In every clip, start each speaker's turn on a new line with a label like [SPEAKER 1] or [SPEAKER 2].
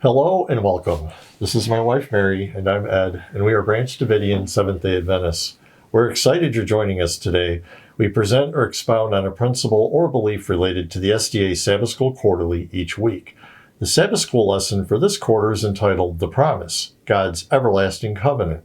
[SPEAKER 1] Hello and welcome. This is my wife Mary, and I'm Ed, and we are Branch Davidian Seventh-day Adventists. We're excited you're joining us today. We present or expound on a principle or belief related to the SDA Sabbath School Quarterly each week. The Sabbath School lesson for this quarter is entitled The Promise, God's Everlasting Covenant.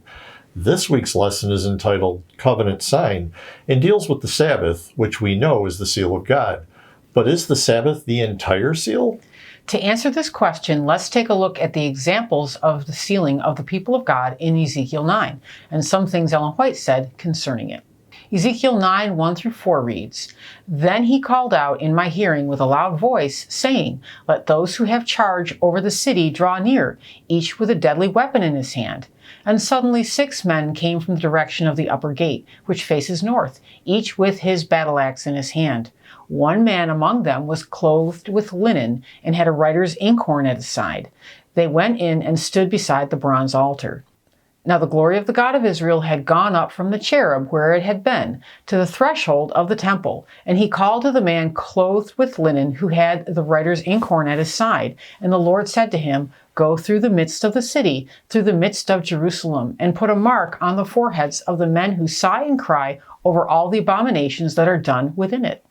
[SPEAKER 1] This week's lesson is entitled Covenant Sign and deals with the Sabbath, which we know is the seal of God. But is the Sabbath the entire seal?
[SPEAKER 2] To answer this question, let's take a look at the examples of the sealing of the people of God in Ezekiel 9, and some things Ellen White said concerning it. Ezekiel 9, 1-4 reads, "Then he called out in my hearing with a loud voice, saying, Let those who have charge over the city draw near, each with a deadly weapon in his hand. And suddenly 6 men came from the direction of the upper gate, which faces north, each with his battle axe in his hand. One man among them was clothed with linen and had a writer's inkhorn at his side. They went in and stood beside the bronze altar. Now the glory of the God of Israel had gone up from the cherub where it had been to the threshold of the temple. And he called to the man clothed with linen who had the writer's inkhorn at his side. And the Lord said to him, Go through the midst of the city, through the midst of Jerusalem, and put a mark on the foreheads of the men who sigh and cry over all the abominations that are done within it."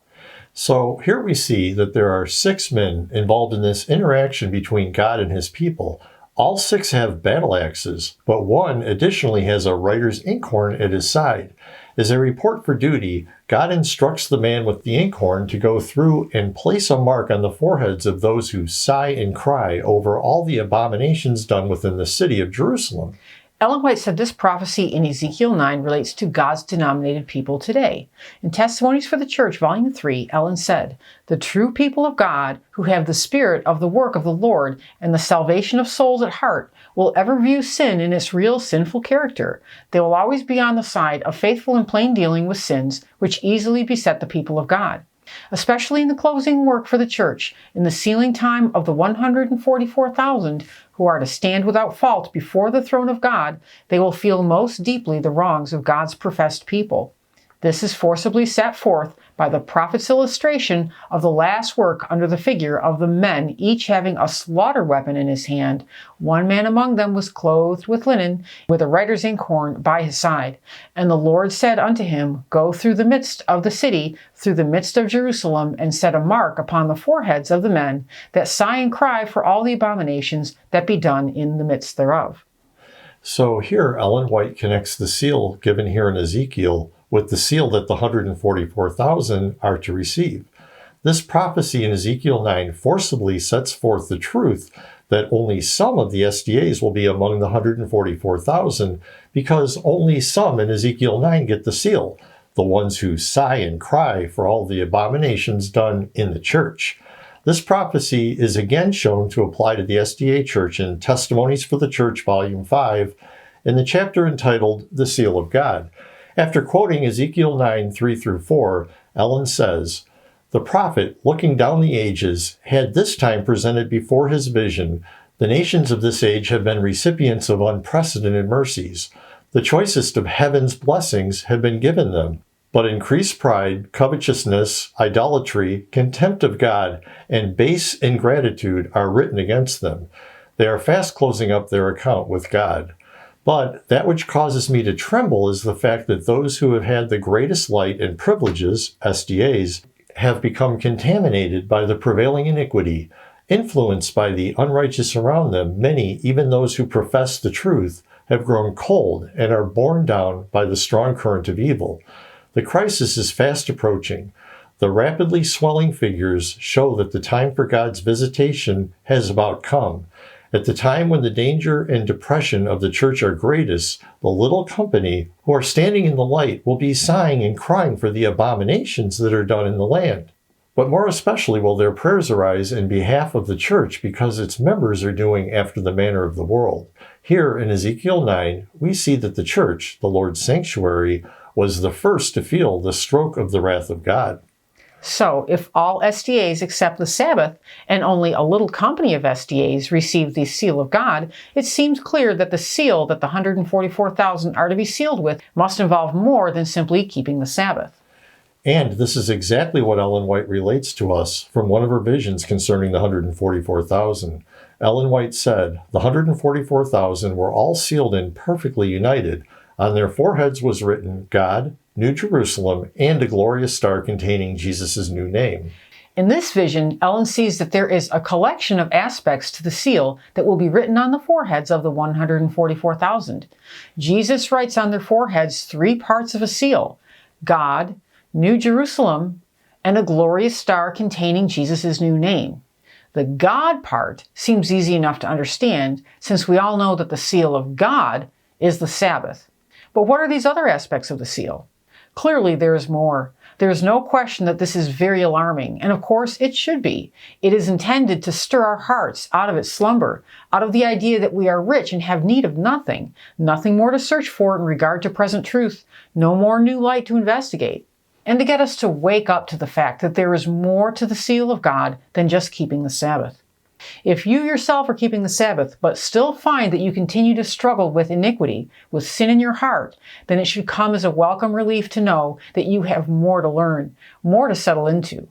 [SPEAKER 1] So here we see that there are 6 men involved in this interaction between God and his people. All 6 have battle axes, but one additionally has a writer's inkhorn at his side. As a report for duty, God instructs the man with the inkhorn to go through and place a mark on the foreheads of those who sigh and cry over all the abominations done within the city of Jerusalem.
[SPEAKER 2] Ellen White said this prophecy in Ezekiel 9 relates to God's denominated people today. In Testimonies for the Church, Volume 3, Ellen said, "The true people of God, who have the spirit of the work of the Lord and the salvation of souls at heart, will ever view sin in its real sinful character. They will always be on the side of faithful and plain dealing with sins which easily beset the people of God. Especially in the closing work for the church, in the sealing time of the 144,000 who are to stand without fault before the throne of God, they will feel most deeply the wrongs of God's professed people. This is forcibly set forth by the prophet's illustration of the last work under the figure of the men, each having a slaughter weapon in his hand. One man among them was clothed with linen, with a writer's inkhorn by his side. And the Lord said unto him, Go through the midst of the city, through the midst of Jerusalem, and set a mark upon the foreheads of the men that sigh and cry for all the abominations that be done in the midst thereof."
[SPEAKER 1] So here Ellen White connects the seal given here in Ezekiel with the seal that the 144,000 are to receive. This prophecy in Ezekiel 9 forcibly sets forth the truth that only some of the SDAs will be among the 144,000 because only some in Ezekiel 9 get the seal, the ones who sigh and cry for all the abominations done in the church. This prophecy is again shown to apply to the SDA Church in Testimonies for the Church, Volume 5, in the chapter entitled The Seal of God. After quoting Ezekiel 9, 3-4, Ellen says, "The prophet, looking down the ages, had this time presented before his vision, the nations of this age have been recipients of unprecedented mercies. The choicest of heaven's blessings have been given them. But increased pride, covetousness, idolatry, contempt of God, and base ingratitude are written against them. They are fast closing up their account with God. But that which causes me to tremble is the fact that those who have had the greatest light and privileges, SDAs, have become contaminated by the prevailing iniquity. Influenced by the unrighteous around them, many, even those who profess the truth, have grown cold and are borne down by the strong current of evil. The crisis is fast approaching. The rapidly swelling figures show that the time for God's visitation has about come. At the time when the danger and depression of the church are greatest, the little company who are standing in the light will be sighing and crying for the abominations that are done in the land. But more especially will their prayers arise in behalf of the church because its members are doing after the manner of the world. Here in Ezekiel 9, we see that the church, the Lord's sanctuary, was the first to feel the stroke of the wrath of God.
[SPEAKER 2] So, if all SDAs accept the Sabbath, and only a little company of SDAs receive the seal of God, it seems clear that the seal that the 144,000 are to be sealed with must involve more than simply keeping the Sabbath.
[SPEAKER 1] And this is exactly what Ellen White relates to us from one of her visions concerning the 144,000. Ellen White said, the 144,000 were all sealed and perfectly united. On their foreheads was written God, New Jerusalem, and a glorious star containing Jesus' new name.
[SPEAKER 2] In this vision, Ellen sees that there is a collection of aspects to the seal that will be written on the foreheads of the 144,000. Jesus writes on their foreheads 3 parts of a seal: God, New Jerusalem, and a glorious star containing Jesus' new name. The God part seems easy enough to understand, since we all know that the seal of God is the Sabbath. But what are these other aspects of the seal? Clearly, there is more. There is no question that this is very alarming, and of course it should be. It is intended to stir our hearts out of its slumber, out of the idea that we are rich and have need of nothing, nothing more to search for in regard to present truth, no more new light to investigate, and to get us to wake up to the fact that there is more to the seal of God than just keeping the Sabbath. If you yourself are keeping the Sabbath, but still find that you continue to struggle with iniquity, with sin in your heart, then it should come as a welcome relief to know that you have more to learn, more to settle into.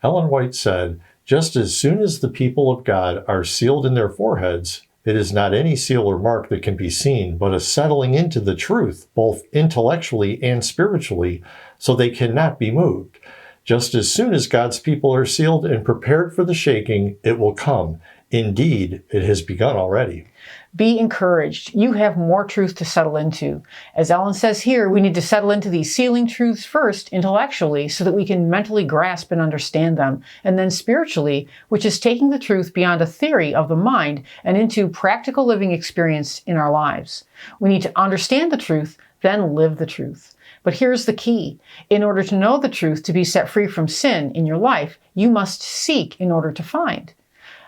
[SPEAKER 1] Ellen White said, just as soon as the people of God are sealed in their foreheads, it is not any seal or mark that can be seen, but a settling into the truth, both intellectually and spiritually, so they cannot be moved. Just as soon as God's people are sealed and prepared for the shaking, it will come. Indeed, it has begun already.
[SPEAKER 2] Be encouraged. You have more truth to settle into. As Ellen says here, we need to settle into these sealing truths first intellectually so that we can mentally grasp and understand them, and then spiritually, which is taking the truth beyond a theory of the mind and into practical living experience in our lives. We need to understand the truth, then live the truth. But here's the key. In order to know the truth, to be set free from sin in your life, you must seek in order to find.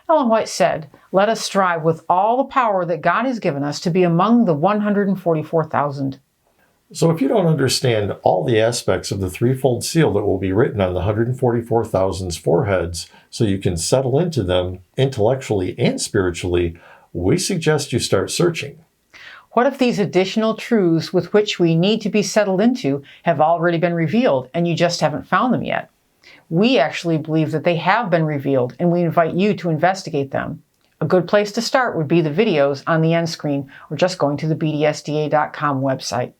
[SPEAKER 2] Ellen White said, let us strive with all the power that God has given us to be among the 144,000.
[SPEAKER 1] So if you don't understand all the aspects of the threefold seal that will be written on the 144,000's foreheads so you can settle into them intellectually and spiritually, we suggest you start searching.
[SPEAKER 2] What if these additional truths with which we need to be settled into have already been revealed and you just haven't found them yet? We actually believe that they have been revealed, and we invite you to investigate them. A good place to start would be the videos on the end screen or just going to the bdsda.com website.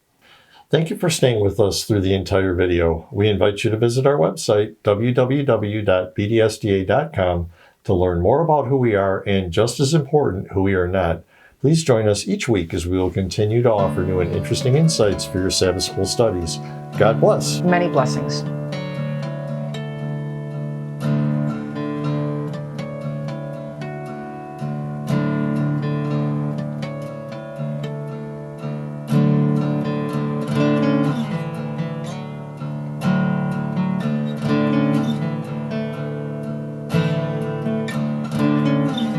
[SPEAKER 1] Thank you for staying with us through the entire video. We invite you to visit our website, www.bdsda.com, to learn more about who we are and, just as important, who we are not. Please join us each week as we will continue to offer new and interesting insights for your Sabbath School studies. God bless.
[SPEAKER 2] Many blessings.